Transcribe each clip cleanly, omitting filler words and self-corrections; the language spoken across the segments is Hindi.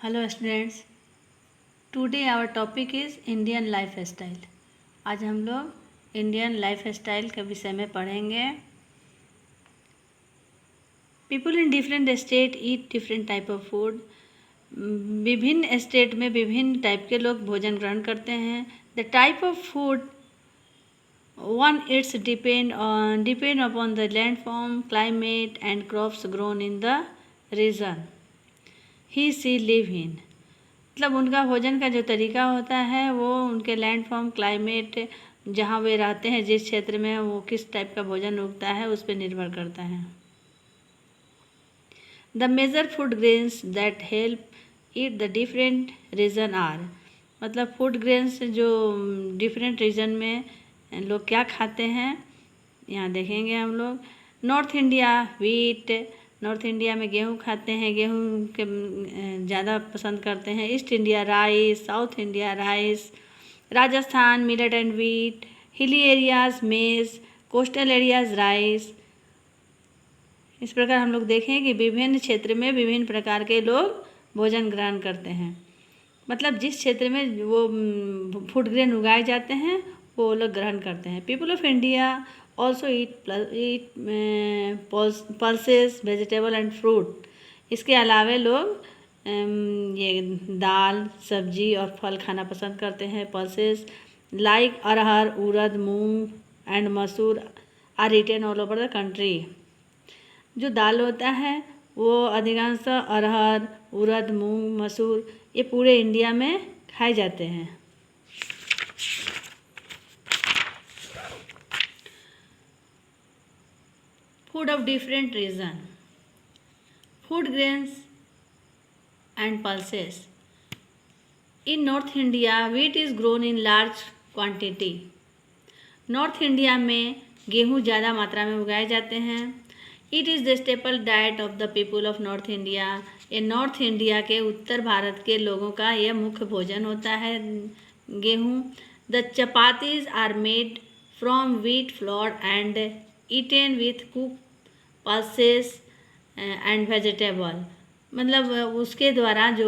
Hello students, today our topic is Indian lifestyle. आज हम लोग इंडियन लाइफ स्टाइल के विषय में पढ़ेंगे। People in different state eat different type of food. विभिन्न स्टेट में विभिन्न टाइप के लोग भोजन ग्रहण करते हैं। The type of food one it's depend upon the landform, climate and crops grown in the region he she live in। मतलब उनका भोजन का जो तरीका होता है वो उनके लैंड फॉर्म, क्लाइमेट, जहाँ वे रहते हैं, जिस क्षेत्र में वो किस टाइप का भोजन उगता है उस पर निर्भर करता है। The major food grains that help eat the different region are. मतलब फूड ग्रेन्स जो डिफरेंट रीजन में लोग क्या खाते हैं यहाँ देखेंगे हम लोग। North India wheat, North India में गेहूँ खाते हैं, गेहूँ के ज़्यादा पसंद करते हैं। East India rice, south India rice, Rajasthan millet and wheat, hilly areas मेज़, कोस्टल एरियाज़ राइस। इस प्रकार हम लोग देखें कि विभिन्न क्षेत्र में विभिन्न प्रकार के लोग भोजन ग्रहण करते हैं। मतलब जिस क्षेत्र में वो फूड ग्रेन उगाए जाते हैं वो लोग ग्रहण करते हैं। People of India also eat pulses, vegetable and fruit. इसके अलावा लोग ये दाल, सब्जी और फल खाना पसंद करते हैं। Pulses like arhar, urad, moong and masoor are eaten all over the country. जो दाल होता है वो अधिकांश अरहर, उड़द, मूंग, मसूर ये पूरे इंडिया में खाए जाते हैं। Food of different region, food grains and pulses. In North India wheat is grown in large quantity. North India में गेहूँ ज़्यादा मात्रा में उगाए जाते हैं। It is the staple diet of the people of North India. ये नॉर्थ इंडिया के उत्तर भारत के लोगों का यह मुख्य भोजन होता है गेहूँ। The chapatis are made from wheat flour and eaten with cook pulses and vegetable. मतलब उसके द्वारा जो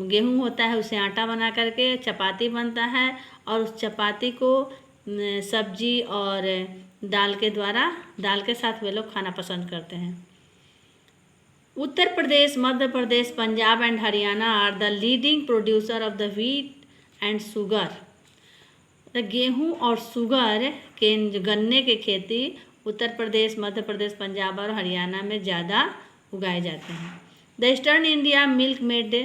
गेहूँ होता है उसे आटा बना करके चपाती बनता है और उस चपाती को सब्जी और दाल के द्वारा, दाल के साथ वे लोग खाना पसंद करते हैं। Uttar Pradesh, Madhya Pradesh, Punjab and Haryana are the leading producer of the wheat and sugar. गेहूँ और शुगर के गन्ने के खेती उत्तर प्रदेश, मध्य प्रदेश, पंजाब और हरियाणा में ज़्यादा उगाए जाते हैं। The eastern India milk made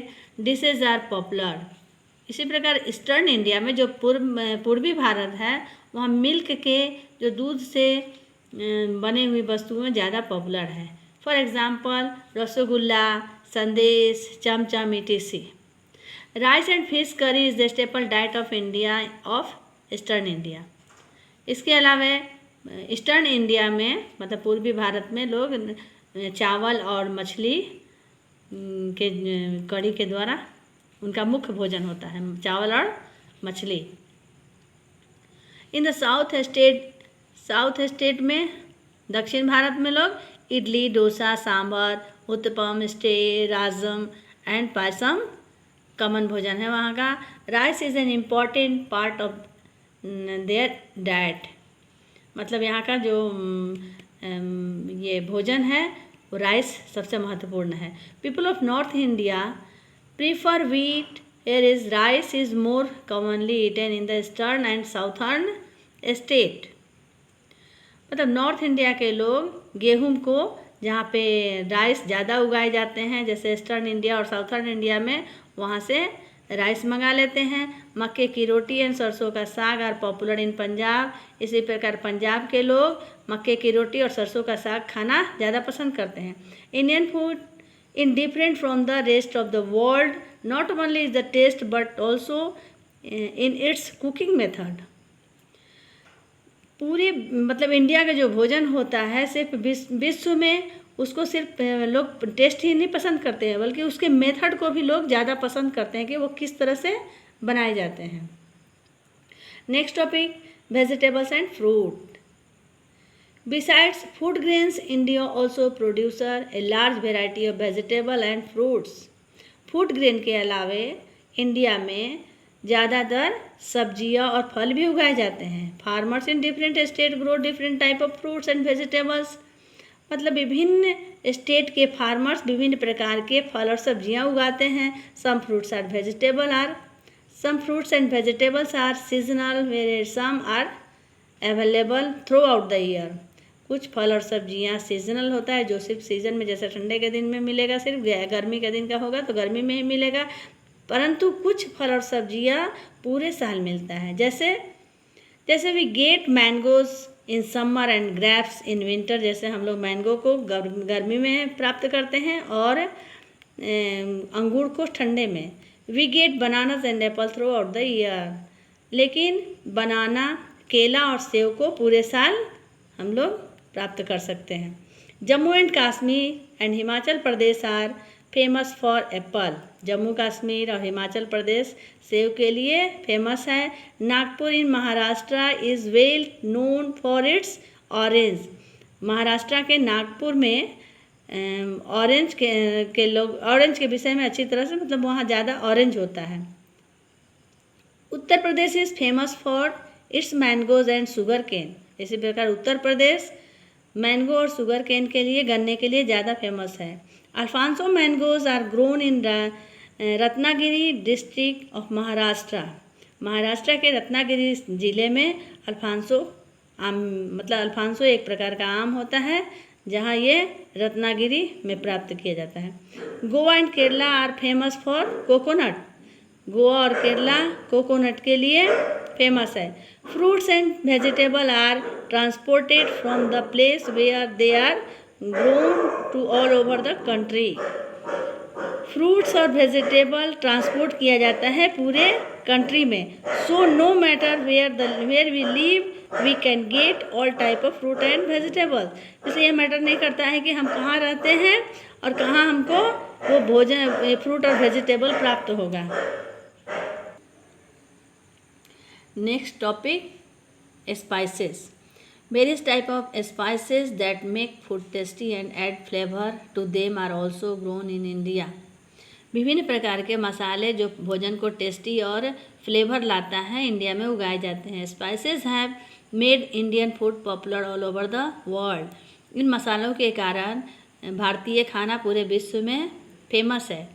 dishes are popular. इसी प्रकार ईस्टर्न इंडिया में जो पूर्वी भारत है वहाँ मिल्क के जो दूध से बने हुई वस्तुएं ज़्यादा पॉपुलर है। फॉर एग्जांपल रसगुल्ला, संदेश, चमचम etc। Rice and fish curry is the staple diet of India of eastern India. इसके अलावा ईस्टर्न इंडिया में मतलब पूर्वी भारत में लोग चावल और मछली के कड़ी के द्वारा उनका मुख्य भोजन होता है, चावल और मछली। इन द साउथ स्टेट में दक्षिण भारत में लोग idli, dosa, sambar, uttapam, stay, Rajam and payasam common भोजन है वहाँ का। Rice is an important part of their diet. मतलब यहाँ का जो ये भोजन है वो राइस सबसे महत्वपूर्ण है। People of North India prefer wheat here is rice is more commonly eaten in the eastern and southern state। मतलब नॉर्थ इंडिया के लोग गेहूं को, जहाँ पे राइस ज़्यादा उगाए जाते हैं जैसे ईस्टर्न इंडिया और साउथर्न इंडिया में, वहाँ से राइस मंगा लेते हैं। मक्के की रोटी एंड सरसों का साग आर पॉपुलर इन पंजाब। इसी प्रकार पंजाब के लोग मक्के की रोटी और सरसों का साग खाना ज़्यादा पसंद करते हैं। Indian food in different from the rest of the world not only is the taste but also in its cooking method. पूरे मतलब इंडिया का जो भोजन होता है सिर्फ विश्व में उसको सिर्फ लोग टेस्ट ही नहीं पसंद करते हैं बल्कि उसके मेथड को भी लोग ज़्यादा पसंद करते हैं कि वो किस तरह से बनाए जाते हैं। Next topic vegetables and fruit. Besides food grains, India also produces a large variety of vegetable and fruits. Food grain के अलावे इंडिया में ज़्यादातर सब्जियां और फल भी उगाए जाते हैं। Farmers in different state grow different type of fruits and vegetables. मतलब विभिन्न स्टेट के फार्मर्स विभिन्न प्रकार के फल और सब्जियां उगाते हैं। Some fruits and vegetables are seasonal where some are available throughout the year. कुछ फल और सब्जियां सीजनल होता है जो सिर्फ सीजन में, जैसे ठंडे के दिन में मिलेगा, सिर्फ गर्मी के दिन का होगा तो गर्मी में ही मिलेगा, परंतु कुछ फल और सब्जियां पूरे साल मिलता है। जैसे we get mangoes in summer and grapes in winter. जैसे हम लोग मैंगो को गर्मी में प्राप्त करते हैं और अंगूर को ठंडे में। We get bananas and apple throughout the year. लेकिन बनाना, केला और सेब को पूरे साल हम लोग प्राप्त कर सकते हैं। Jammu and Kashmir and Himachal Pradesh are famous for apple. Jammu Kashmir और हिमाचल प्रदेश सेब के लिए फेमस है। Nagpur in Maharashtra is well known for its orange. Maharashtra के नागपुर में ऑरेंज के विषय में अच्छी तरह से, मतलब वहाँ ज़्यादा ऑरेंज होता है। Uttar Pradesh is famous for its mangoes and sugarcane. इसी प्रकार उत्तर प्रदेश मैंगो और शुगर केन के लिए, गन्ने के लिए ज़्यादा फेमस है। Alphonso mangoes are grown in Ratnagiri district of Maharashtra. Maharashtra के रत्नागिरी जिले में अल्फांसो अल्फांसो एक प्रकार का आम होता है, जहाँ ये रत्नागिरी में प्राप्त किया जाता है। Goa and Kerala are famous for coconut. Goa और केरला कोकोनट के लिए फेमस है। Fruits and vegetable are transported from the place where they are grown to all over the country. Fruits और वेजिटेबल ट्रांसपोर्ट किया जाता है पूरे कंट्री में। So no matter where we live we can get all type of fruit and vegetable. इसलिए ये मैटर नहीं करता है कि हम कहाँ रहते हैं और कहाँ हमको वो भोजन, फ्रूट और वेजिटेबल प्राप्त होगा। Next topic, spices. Various type of spices that make food tasty and add flavor to them are also grown in India. विभिन्न प्रकार के मसाले जो भोजन को टेस्टी और फ्लेवर लाता है, इंडिया में उगाए जाते हैं। Spices have made Indian food popular all over the world. इन मसालों के कारण भारतीय खाना पूरे विश्व में फेमस है।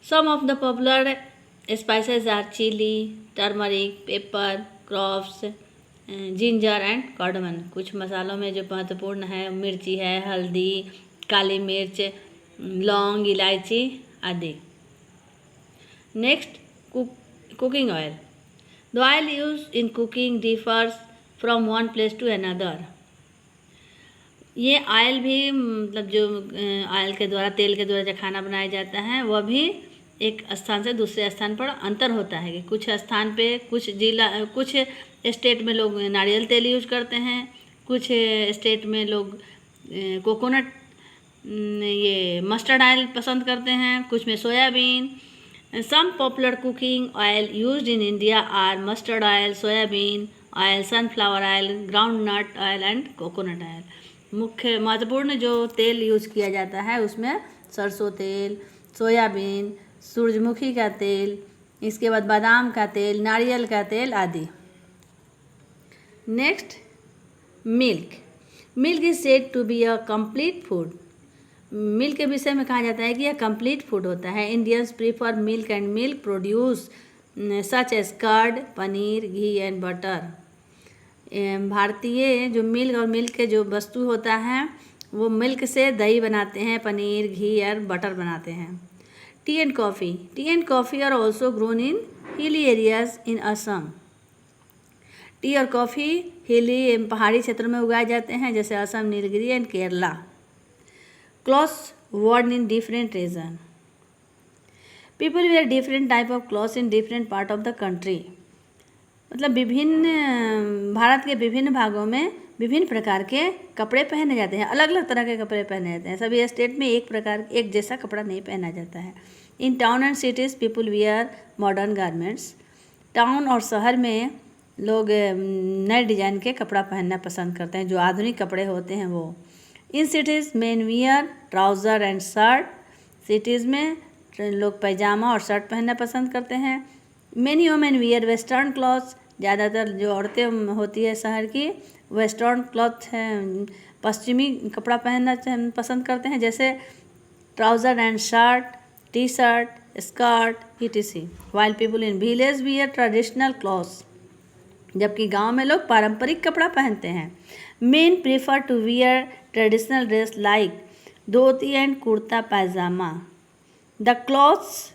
Some of the popular spices are chilli, turmeric, pepper, cloves, ginger and cardamom. कुछ मसालों में जो महत्वपूर्ण है, मिर्ची है, हल्दी, काली मिर्च, लौंग, इलायची आदि। Next, cooking oil. The oil use in cooking differs from one place to another. ये ऑयल भी, मतलब जो ऑयल के द्वारा, तेल के द्वारा जो खाना बनाया जाता है, वह भी एक स्थान से दूसरे स्थान पर अंतर होता है कि कुछ स्थान पे, कुछ स्टेट में लोग नारियल तेल यूज करते हैं, कुछ स्टेट में लोग कोकोनट, ये मस्टर्ड ऑयल पसंद करते हैं, कुछ में soybean. Some popular cooking oil used in India are mustard oil, soybean oil, sunflower oil, groundnut oil and coconut oil. मुख्य महत्वपूर्ण जो तेल यूज किया जाता है उसमें सरसों तेल, सोयाबीन, सूरजमुखी का तेल, इसके बाद बादाम का तेल, नारियल का तेल आदि। Next, milk. Milk is said to be a complete food. Milk के विषय में कहा जाता है कि यह कंप्लीट फूड होता है। Indians prefer milk and milk produce such as curd, paneer, ghee and butter. भारतीय जो मिल्क और मिल्क के जो वस्तु होता है, वो मिल्क से दही बनाते हैं, पनीर, घी और बटर बनाते हैं। Tea and coffee. Tea and coffee are also grown in hilly areas in Assam. Tea और कॉफ़ी हिली पहाड़ी क्षेत्रों में उगाए जाते हैं, जैसे Assam, Nilgiri and Kerala. Clothes worn in different region. People wear different type of clothes in different part of the country. मतलब विभिन्न, भारत के विभिन्न भागों में विभिन्न प्रकार के कपड़े पहने जाते हैं, अलग अलग तरह के कपड़े पहने जाते हैं। सभी स्टेट में एक जैसा कपड़ा नहीं पहना जाता है। In town and cities people wear modern garments. Town और शहर में लोग नए डिजाइन के कपड़ा पहनना पसंद करते हैं, जो आधुनिक कपड़े होते हैं वो। In cities men wear trouser and shirt. Cities में लोग पैजामा और शर्ट पहनना पसंद करते हैं। Many women wear western clothes, ज़्यादातर जो औरतें होती है शहर की वेस्टर्न क्लॉथ पश्चिमी कपड़ा पहनना पसंद करते हैं, जैसे trouser and shirt, T shirt, skirt etc. While people in village wear traditional clothes, जबकि गांव में लोग पारंपरिक कपड़ा पहनते हैं। Men prefer to wear traditional dress like dhoti and kurta pyjama. The clothes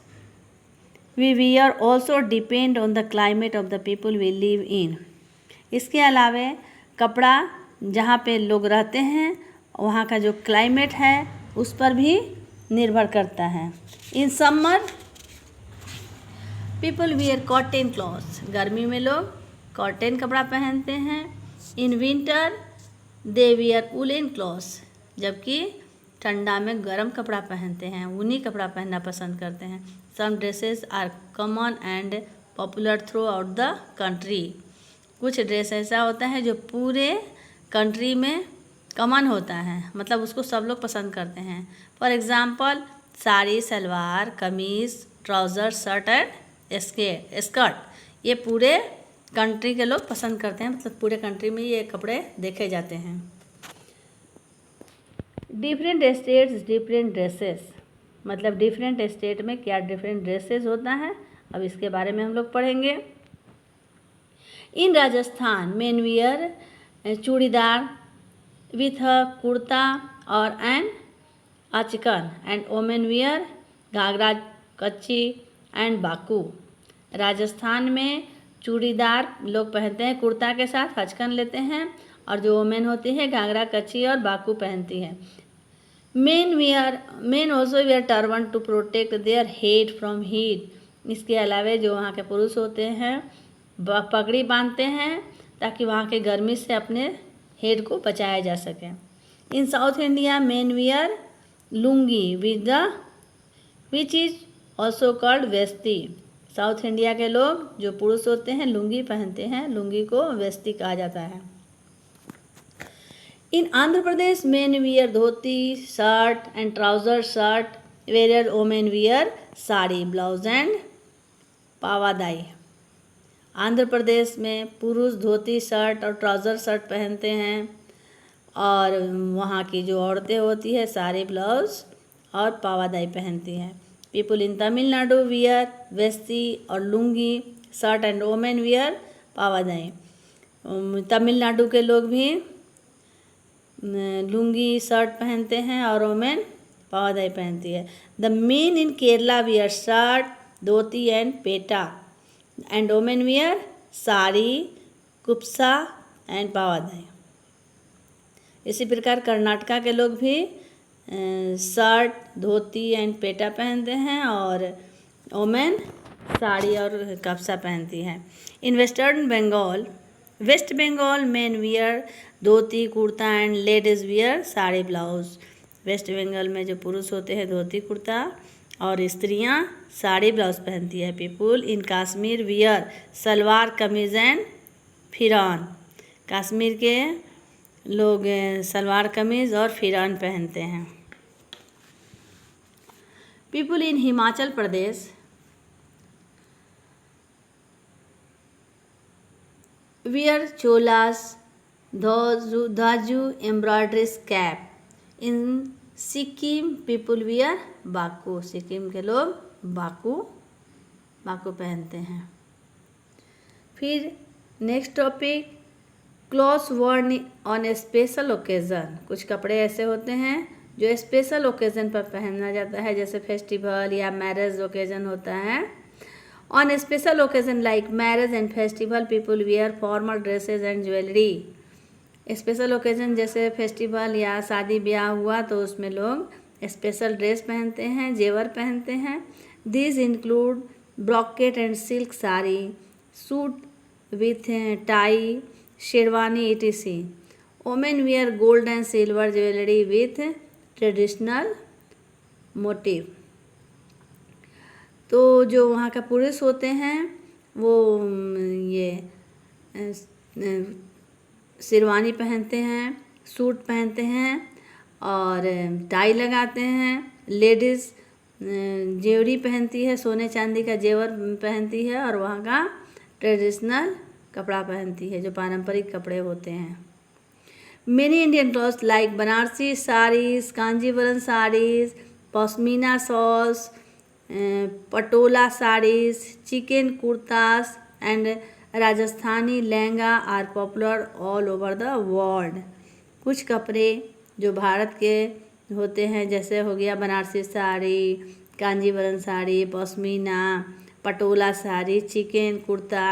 we wear also depend on the climate of the people we live in. इसके अलावे कपड़ा जहाँ पे लोग रहते हैं वहाँ का जो क्लाइमेट है उस पर भी निर्भर करता है। In summer people wear cotton clothes, गर्मी में लोग कॉटन कपड़ा पहनते हैं। In winter they wear woollen clothes, जबकि ठंडा में गर्म कपड़ा पहनते हैं, ऊनी कपड़ा पहनना पसंद करते हैं। Some dresses are common and popular throughout the country. कुछ ड्रेस ऐसा होता है जो पूरे कंट्री में कॉमन होता है, मतलब उसको सब लोग पसंद करते हैं। For example sari, salwar, kameez, trouser, shirt and skirt, ये पूरे कंट्री के लोग पसंद करते हैं, मतलब पूरे कंट्री में ये कपड़े देखे जाते हैं। डिफरेंट स्टेट्स डिफरेंट ड्रेसेस, मतलब डिफरेंट स्टेट में क्या डिफरेंट ड्रेसेस होता है, अब इसके बारे में हम लोग पढ़ेंगे। In Rajasthan men wear churidar with a kurta और an achkan and women wear ghagra, kachchi and Baku. Rajasthan में चूड़ीदार लोग पहनते हैं, कुर्ता के साथ हचकन लेते हैं, और जो वोमेन होती है घाघरा, कच्ची और बाकू पहनती है। Men also wear turban to protect their head from heat. इसके अलावे जो वहाँ के पुरुष होते हैं पगड़ी बांधते हैं ताकि वहाँ के गर्मी से अपने हेड को बचाया जा सके। In South India men wear lungi which is also called veshti. South India के लोग जो पुरुष होते हैं लुंगी पहनते हैं, लुंगी को वेस्ती कहा जाता है। In Andhra Pradesh men wear dhoti, shirt and trouser shirt, where women wear sari, blouse and pavadai. Andhra Pradesh में पुरुष धोती शर्ट और ट्राउज़र शर्ट पहनते हैं, और वहाँ की जो औरतें होती है साड़ी, ब्लाउज और पावादाई पहनती हैं। People in Tamil Nadu wear veshti और lungi shirt and women wear pavadai. Tamil Nadu के लोग भी लुंगी शर्ट पहनते हैं और वोमेन पावादाई पहनती है। The men in Kerala wear shirt, dhoti and peta and women wear sari, kupsa and pavadai. इसी प्रकार कर्नाटका के लोग भी शर्ट, धोती एंड पेटा पहनते हैं, और वोमेन साड़ी और कप्सा पहनती है। In West Bengal men wear dhoti kurta and ladies wear sari blouse. West Bengal में जो पुरुष होते हैं धोती कुर्ता और स्त्रियां साड़ी ब्लाउज पहनती है। People in Kashmir wear salwar kameez and फिरान। Kashmir के लोग सलवार कमीज़ और फिरान पहनते हैं। People in Himachal Pradesh wear cholas, dhaju embroidery cap. In Sikkim people wear baku. Sikkim के लोग बाकू पहनते हैं। फिर next topic clothes worn on a special occasion. कुछ कपड़े ऐसे होते हैं जो स्पेशल ओकेज़न पर पहना जाता है, जैसे फेस्टिवल या मैरिज ओकेज़न होता है। On a special occasion like marriage and festival people wear formal dresses and jewellery. Special occasion जैसे फेस्टिवल या शादी ब्याह हुआ तो उसमें लोग स्पेशल ड्रेस पहनते हैं, जेवर पहनते हैं। This include brocade and silk sari, suit with tie, sherwani etc. Women wear gold and silver jewellery with traditional motif. तो जो वहाँ का पुरुष होते हैं वो ये शेरवानी पहनते हैं, सूट पहनते हैं और टाई लगाते हैं। लेडीज़ जेवरी पहनती है, सोने चांदी का जेवर पहनती है और वहाँ का ट्रेडिशनल कपड़ा पहनती है, जो पारंपरिक कपड़े होते हैं। Many Indian clothes like Banarasi saris, Kanjeevaram saris, pashmina shawls, Patola saris, chikan kurtas and Rajasthani lehenga are popular all over the world. कुछ कपड़े जो भारत के होते हैं, जैसे हो गया बनारसी साड़ी, कांजीवरम साड़ी, पश्मीना, पटोला साड़ी, चिकन कुर्ता,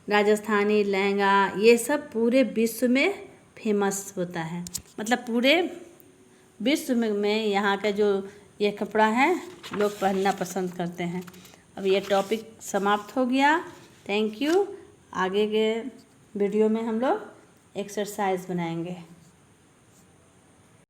राजस्थानी लहंगा, ये सब पूरे विश्व में फेमस होता है। मतलब पूरे विश्व में यहाँ का जो ये कपड़ा है लोग पहनना पसंद करते हैं। अब ये टॉपिक समाप्त हो गया। Thank you. आगे के वीडियो में हम लोग एक्सरसाइज बनाएंगे।